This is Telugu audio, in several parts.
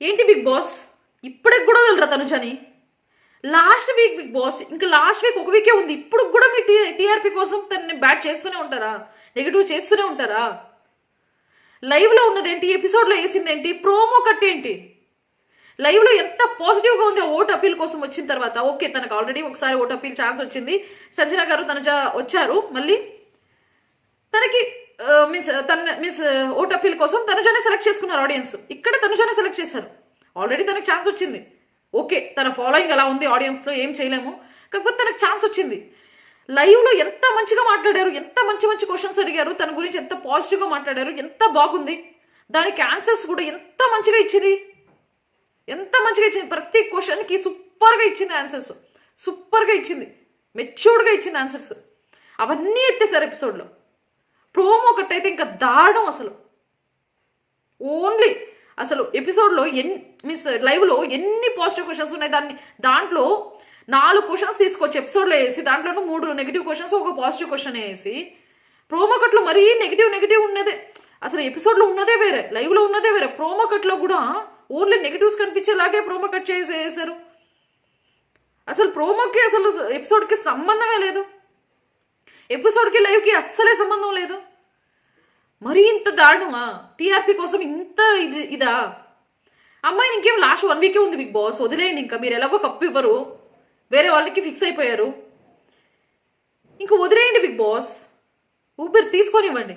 ఏంటి బిగ్ బాస్ ఇప్పటికి కూడా వదలరా తనుజని? లాస్ట్ వీక్ బిగ్ బాస్, ఇంకా లాస్ట్ వీక్ ఒక వీకే ఉంది. ఇప్పుడు కూడా మీ టీఆర్పీ కోసం తనని బ్యాట్ చేస్తూనే ఉంటారా? నెగిటివ్ చేస్తూనే ఉంటారా? లైవ్లో ఉన్నదేంటి, ఎపిసోడ్లో వేసిందేంటి, ప్రోమో కట్టేంటి? లైవ్లో ఎంత పాజిటివ్గా ఉంది ఓట్ అప్పీల్ కోసం వచ్చిన తర్వాత. ఓకే, తనకు ఆల్రెడీ ఒకసారి ఓట్ అప్పీల్ ఛాన్స్ వచ్చింది. సంజన గారు తనజ వచ్చారు, మళ్ళీ తనకి మీన్స్ ఓట్ అప్పీల్ కోసం తనుజానే సెలెక్ట్ చేసుకున్నారు ఆడియన్స్. ఇక్కడ తనుజానే సెలెక్ట్ చేశారు. ఆల్రెడీ తనకు ఛాన్స్ వచ్చింది. ఓకే, తన ఫాలోయింగ్ అలా ఉంది ఆడియన్స్లో, ఏం చేయలేము. కాకపోతే తనకు ఛాన్స్ వచ్చింది. లైవ్లో ఎంత మంచిగా మాట్లాడారు, ఎంత మంచి మంచి క్వశ్చన్స్ అడిగారు, తన గురించి ఎంత పాజిటివ్గా మాట్లాడారు, ఎంత బాగుంది. దానికి ఆన్సర్స్ కూడా ఎంత మంచిగా ఇచ్చింది, ఎంత మంచిగా ఇచ్చింది. ప్రతి క్వశ్చన్కి సూపర్గా ఇచ్చింది ఆన్సర్స్, సూపర్గా ఇచ్చింది, మెచ్యూర్డ్గా ఇచ్చింది ఆన్సర్స్. అవన్నీ ఎత్తేసారు ఎపిసోడ్లో. ప్రోమో ఒకటైతే ఇంకా దారుణం అసలు. ఓన్లీ అసలు ఎపిసోడ్లో మీన్స్ లైవ్లో ఎన్ని పాజిటివ్ క్వశ్చన్స్ ఉన్నాయి, దాంట్లో 4 క్వశ్చన్స్ తీసుకొచ్చి ఎపిసోడ్లో వేసి దాంట్లోనూ 3 నెగిటివ్ క్వశ్చన్స్, ఒక పాజిటివ్ క్వశ్చన్ వేసి ప్రోమో కట్లో మరీ నెగిటివ్ ఉన్నదే. అసలు ఎపిసోడ్లో ఉన్నదే వేరే, లైవ్లో ఉన్నదే వేరే. ప్రోమో కట్లో కూడా ఓన్లీ నెగిటివ్స్ కనిపించేలాగే ప్రోమో కట్ చేసేసారు. అసలు ప్రోమోకి అసలు ఎపిసోడ్కి సంబంధమే లేదు. ఎపిసోడ్కి లైవ్కి అస్సలే సంబంధం లేదు. మరీ ఇంత దారుణమా? టీఆర్పీ కోసం ఇంత ఇదా? అమ్మాయి ఇంకేం లాస్ట్ 1 వీకే ఉంది బిగ్ బాస్, వదిలేయండి. ఇంకా మీరు ఎలాగో కప్పు ఇవ్వరు, వేరే వాళ్ళకి ఫిక్స్ అయిపోయారు, ఇంక వదిలేయండి బిగ్ బాస్. ఊపిరి తీసుకొనివ్వండి.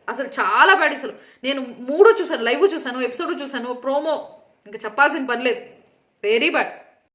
అసలు చాలా బ్యాడ్. అసలు నేను 3 చూసాను, లైవ్ చూసాను, ఎపిసోడ్ చూసాను, ప్రోమో ఇంకా చెప్పాల్సిన పని లేదు. Very bad.